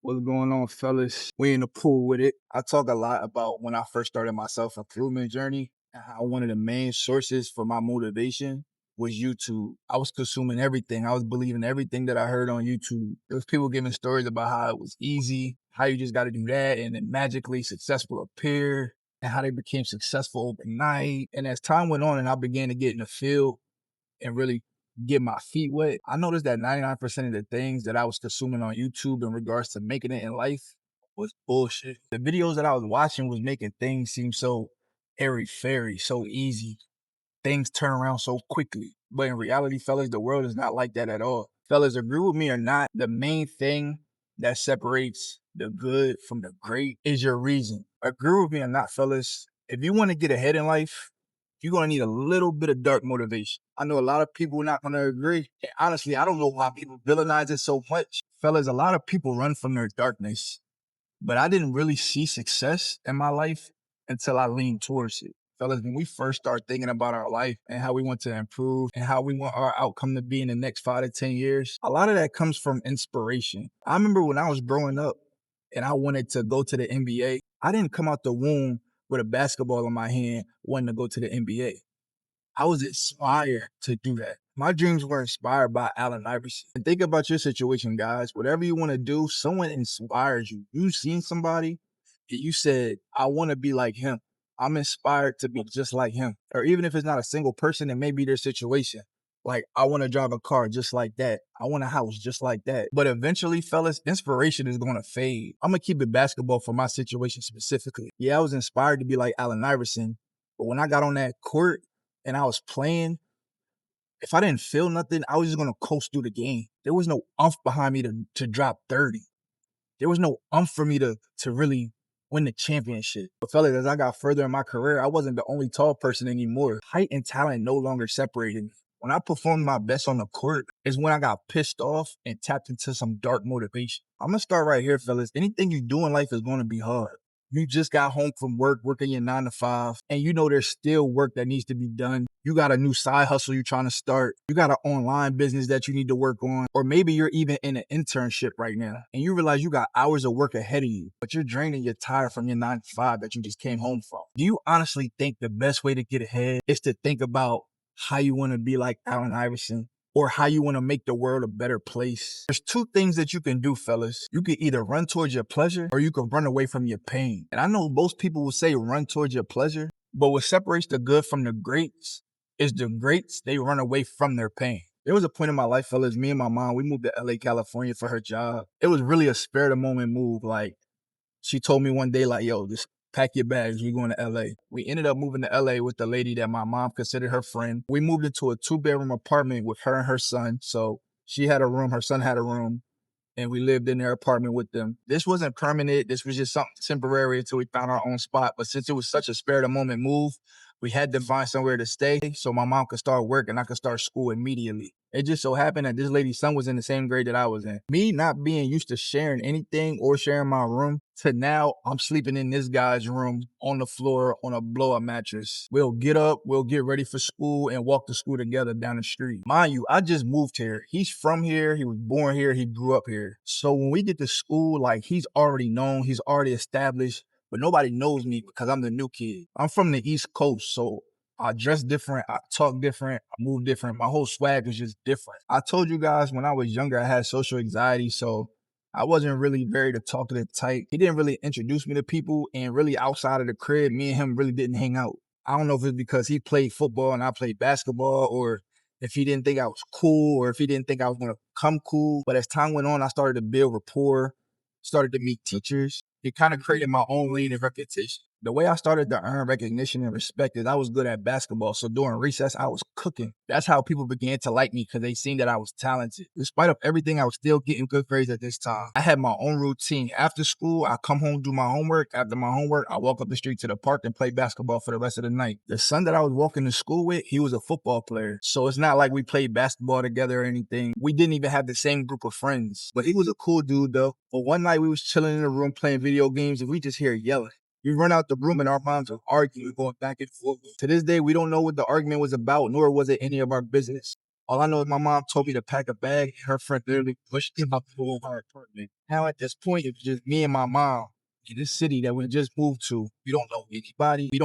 What's going on, fellas? We in the pool with it. I talk a lot about when I first started my self-improvement journey and how one of the main sources for my motivation was YouTube. I was consuming everything. I was believing everything that I heard on YouTube. There was people giving stories about how it was easy, how you just got to do that, and then magically successful appear, and how they became successful overnight. And as time went on and I began to get in the field and really get my feet wet, I noticed that 99% of the things that I was consuming on YouTube in regards to making it in life was bullshit. The videos that I was watching was making things seem so airy-fairy, so easy. Things turn around so quickly. But in reality, fellas, the world is not like that at all. Fellas, agree with me or not, the main thing that separates the good from the great is your reason. Agree with me or not, fellas, if you want to get ahead in life, you're going to need a little bit of dark motivation. I know a lot of people are not going to agree. And honestly, I don't know why people villainize it so much. Fellas, a lot of people run from their darkness, but I didn't really see success in my life until I leaned towards it. Fellas, when we first start thinking about our life and how we want to improve and how we want our outcome to be in the next 5 to 10 years, a lot of that comes from inspiration. I remember when I was growing up and I wanted to go to the NBA, I didn't come out the womb with a basketball in my hand wanting to go to the NBA. I was inspired to do that. My dreams were inspired by Allen Iverson. And think about your situation, guys. Whatever you want to do, someone inspires you. You seen somebody and you said, I want to be like him. I'm inspired to be just like him. Or even if it's not a single person, it may be their situation. Like, I want to drive a car just like that. I want a house just like that. But eventually, fellas, inspiration is going to fade. I'm going to keep it basketball for my situation specifically. Yeah, I was inspired to be like Allen Iverson. But when I got on that court, and I was playing, if I didn't feel nothing, I was just gonna coast through the game. There was no umph behind me to drop 30. There was no umph for me to really win the championship. But fellas, as I got further in my career, I wasn't the only tall person anymore. Height and talent no longer separated me. When I performed my best on the court is when I got pissed off and tapped into some dark motivation. I'm gonna start right here, fellas. Anything you do in life is gonna be hard. You just got home from work, working your 9 to 5, and you know there's still work that needs to be done. You got a new side hustle you're trying to start. You got an online business that you need to work on. Or maybe you're even in an internship right now, and you realize you got hours of work ahead of you, but you're drained and you're tired from your 9 to 5 that you just came home from. Do you honestly think the best way to get ahead is to think about how you want to be like Allen Iverson? Or how you want to make the world a better place? There's two things that you can do, fellas. You can either run towards your pleasure or you can run away from your pain. And I know most people will say run towards your pleasure, but what separates the good from the greats is the greats, they run away from their pain. There was a point in my life, fellas, me and my mom, we moved to LA, California for her job. It was really a spur of the moment move. Like, she told me one day, like, yo, just pack your bags, we're going to LA. We ended up moving to LA with the lady that my mom considered her friend. We moved into a 2-bedroom apartment with her and her son. So she had a room, her son had a room, and we lived in their apartment with them. This wasn't permanent. This was just something temporary until we found our own spot. But since it was such a spur of the moment move, we had to find somewhere to stay so my mom could start work and I could start school immediately. It just so happened that this lady's son was in the same grade that I was in. Me not being used to sharing anything or sharing my room, to now I'm sleeping in this guy's room on the floor on a blow-up mattress. We'll get up, we'll get ready for school and walk to school together down the street. Mind you, I just moved here. He's from here, he was born here, he grew up here. So when we get to school, like, he's already known, he's already established, but nobody knows me because I'm the new kid. I'm from the East Coast, so I dress different, I talk different, I move different. My whole swag is just different. I told you guys when I was younger, I had social anxiety, so I wasn't really very the talkative type. He didn't really introduce me to people, and really outside of the crib, me and him really didn't hang out. I don't know if it's because he played football and I played basketball, or if he didn't think I was cool, or if he didn't think I was going to come cool. But as time went on, I started to build rapport, started to meet teachers. It kind of created my own lane and reputation. The way I started to earn recognition and respect is I was good at basketball. So during recess, I was cooking. That's how people began to like me, because they seen that I was talented. Despite of everything, I was still getting good grades at this time. I had my own routine. After school, I come home, do my homework. After my homework, I walk up the street to the park and play basketball for the rest of the night. The son that I was walking to school with, he was a football player. So it's not like we played basketball together or anything. We didn't even have the same group of friends. But he was a cool dude though. But one night we was chilling in the room playing video games and we just hear yelling. We run out the room and our moms are arguing, going back and forth. To this day, we don't know what the argument was about, nor was it any of our business. All I know is my mom told me to pack a bag. Her friend literally pushed me out to our apartment. Now at this point, it's just me and my mom in this city that we just moved to. We don't know anybody. We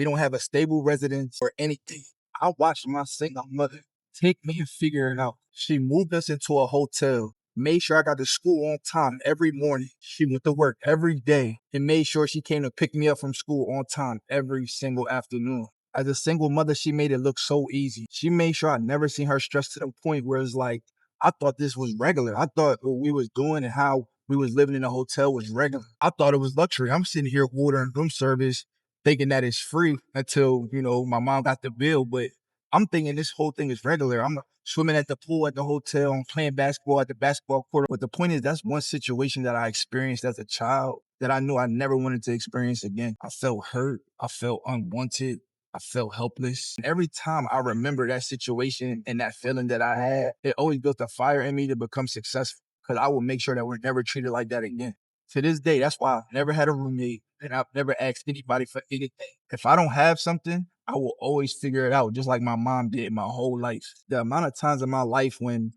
don't have a stable residence or anything. I watched my single mother take me and figure it out. She moved us into a hotel, made sure I got to school on time every morning. She went to work every day and made sure she came to pick me up from school on time every single afternoon. As a single mother, she made it look so easy. She made sure I never seen her stressed to the point where it's like, I thought this was regular. I thought what we was doing and how we was living in a hotel was regular. I thought it was luxury. I'm sitting here ordering room service thinking that it's free until, my mom got the bill. But I'm thinking this whole thing is regular. I'm swimming at the pool at the hotel. I'm playing basketball at the basketball court. But the point is, that's one situation that I experienced as a child that I knew I never wanted to experience again. I felt hurt. I felt unwanted. I felt helpless. And every time I remember that situation and that feeling that I had, it always built a fire in me to become successful because I will make sure that we're never treated like that again. To this day, that's why I've never had a roommate and I've never asked anybody for anything. If I don't have something, I will always figure it out, just like my mom did my whole life. The amount of times in my life when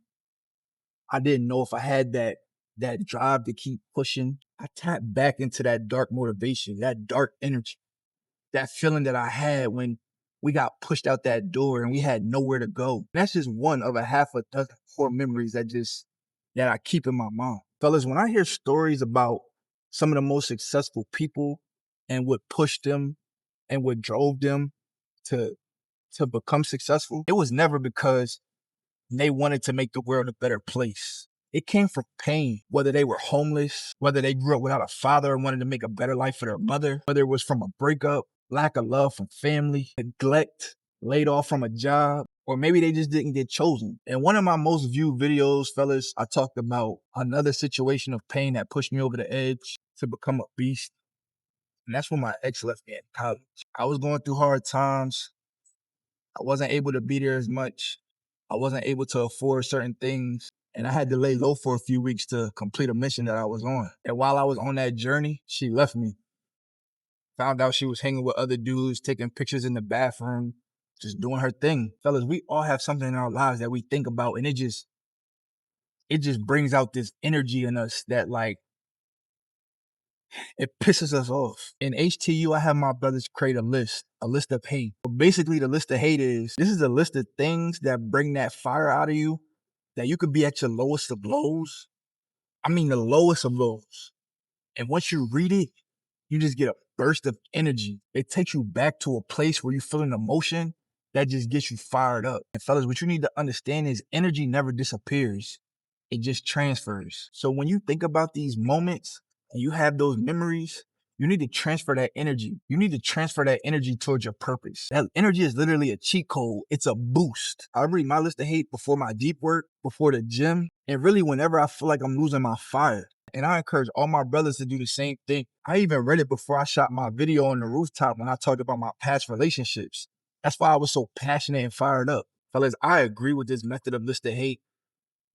I didn't know if I had that drive to keep pushing, I tapped back into that dark motivation, that dark energy, that feeling that I had when we got pushed out that door and we had nowhere to go. That's just one of a half a dozen core memories that I keep in my mind. Fellas, when I hear stories about some of the most successful people and what pushed them and what drove them to become successful, it was never because they wanted to make the world a better place. It came from pain, whether they were homeless, whether they grew up without a father and wanted to make a better life for their mother, whether it was from a breakup, lack of love from family, neglect, laid off from a job, or maybe they just didn't get chosen. In one of my most viewed videos, fellas, I talked about another situation of pain that pushed me over the edge to become a beast. And that's when my ex left me in college. I was going through hard times. I wasn't able to be there as much. I wasn't able to afford certain things. And I had to lay low for a few weeks to complete a mission that I was on. And while I was on that journey, she left me. Found out she was hanging with other dudes, taking pictures in the bathroom, just doing her thing. Fellas, we all have something in our lives that we think about, and it just brings out this energy in us that it pisses us off. In HTU, I have my brothers create a list of hate. But basically, the list of hate this is a list of things that bring that fire out of you, that you could be at your lowest of lows. I mean, the lowest of lows. And once you read it, you just get a burst of energy. It takes you back to a place where you feel an emotion that just gets you fired up. And fellas, what you need to understand is energy never disappears. It just transfers. So when you think about these moments and you have those memories, you need to transfer that energy. You need to transfer that energy towards your purpose. That energy is literally a cheat code. It's a boost. I read my list of hate before my deep work, before the gym, and really whenever I feel like I'm losing my fire. And I encourage all my brothers to do the same thing. I even read it before I shot my video on the rooftop when I talked about my past relationships. That's why I was so passionate and fired up. Fellas, I agree with this method of list of hate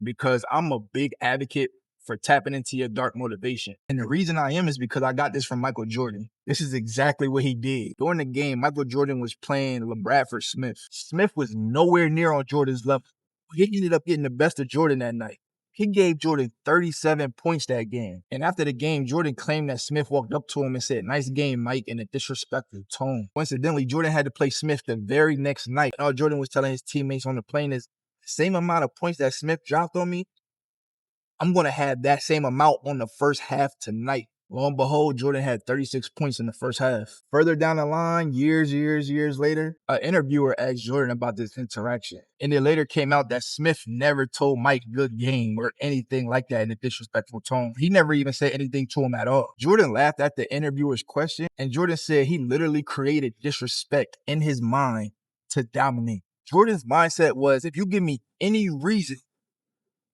because I'm a big advocate for tapping into your dark motivation. And the reason I am is because I got this from Michael Jordan. This is exactly what he did. During the game, Michael Jordan was playing LeBradford Smith. Smith was nowhere near on Jordan's level. He ended up getting the best of Jordan that night. He gave Jordan 37 points that game. And after the game, Jordan claimed that Smith walked up to him and said, "Nice game, Mike," in a disrespectful tone. Coincidentally, Jordan had to play Smith the very next night. All Jordan was telling his teammates on the plane is, the same amount of points that Smith dropped on me, I'm going to have that same amount on the first half tonight. Lo and behold, Jordan had 36 points in the first half. Further down the line, years later, an interviewer asked Jordan about this interaction. And it later came out that Smith never told Mike good game or anything like that in a disrespectful tone. He never even said anything to him at all. Jordan laughed at the interviewer's question, and Jordan said he literally created disrespect in his mind to dominate. Jordan's mindset was, if you give me any reason,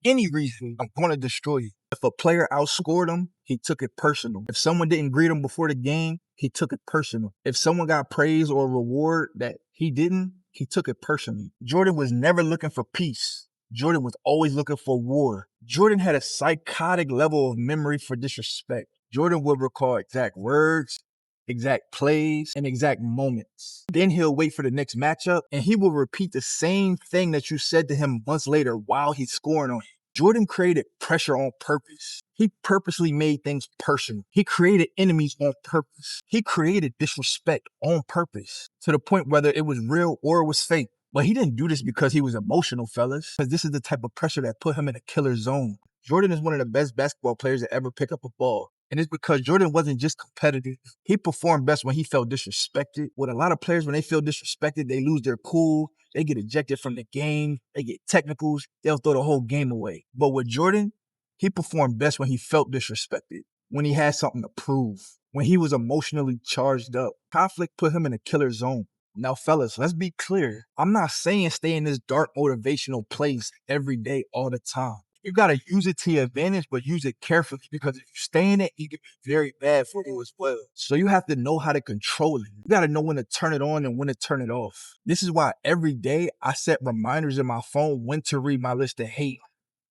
I'm going to destroy you. If a player outscored him, he took it personal. If someone didn't greet him before the game, he took it personal. If someone got praise or reward that he didn't, he took it personally. Jordan was never looking for peace. Jordan was always looking for war. Jordan had a psychotic level of memory for disrespect. Jordan would recall exact words, exact plays, and exact moments. Then he'll wait for the next matchup, and he will repeat the same thing that you said to him months later while he's scoring on you. Jordan created pressure on purpose. He purposely made things personal. He created enemies on purpose. He created disrespect on purpose, to the point whether it was real or it was fake. But he didn't do this because he was emotional, fellas, because this is the type of pressure that put him in a killer zone. Jordan is one of the best basketball players to ever pick up a ball. And it's because Jordan wasn't just competitive. He performed best when he felt disrespected. With a lot of players, when they feel disrespected, they lose their cool. They get ejected from the game. They get technicals. They'll throw the whole game away. But with Jordan, he performed best when he felt disrespected, when he had something to prove, when he was emotionally charged up. Conflict put him in a killer zone. Now, fellas, let's be clear. I'm not saying stay in this dark motivational place every day, all the time. You got to use it to your advantage, but use it carefully, because if you stay in it, it can be very bad for you as well. So you have to know how to control it. You got to know when to turn it on and when to turn it off. This is why every day I set reminders in my phone when to read my list of hate.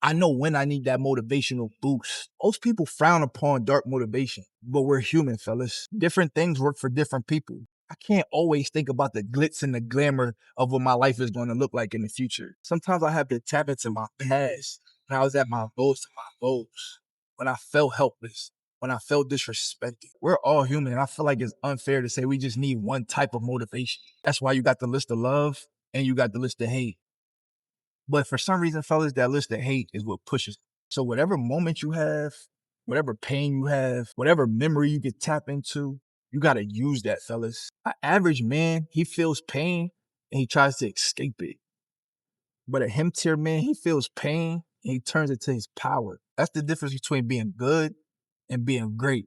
I know when I need that motivational boost. Most people frown upon dark motivation, but we're human, fellas. Different things work for different people. I can't always think about the glitz and the glamour of what my life is going to look like in the future. Sometimes I have to tap into my past, when I was at my lowest of my lows, when I felt helpless, when I felt disrespected. We're all human, and I feel like it's unfair to say we just need one type of motivation. That's why you got the list of love and you got the list of hate. But for some reason, fellas, that list of hate is what pushes. So whatever moment you have, whatever pain you have, whatever memory you can tap into, you got to use that, fellas. An average man, he feels pain and he tries to escape it. But a him tier man, he feels pain and he turns it to his power. That's the difference between being good and being great,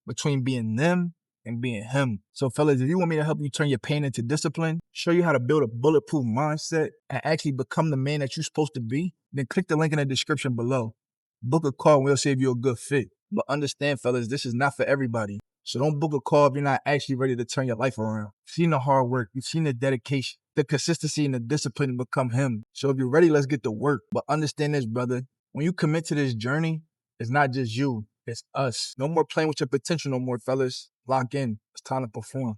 between being them and being him. So fellas, if you want me to help you turn your pain into discipline, show you how to build a bulletproof mindset and actually become the man that you're supposed to be, then click the link in the description below. Book a call and we'll see if you're a good fit. But understand, fellas, this is not for everybody. So don't book a call if you're not actually ready to turn your life around. You've seen the hard work, you've seen the dedication, the consistency and the discipline to become him. So if you're ready, let's get to work. But understand this, brother. When you commit to this journey, it's not just you, it's us. No more playing with your potential no more, fellas. Lock in. It's time to perform.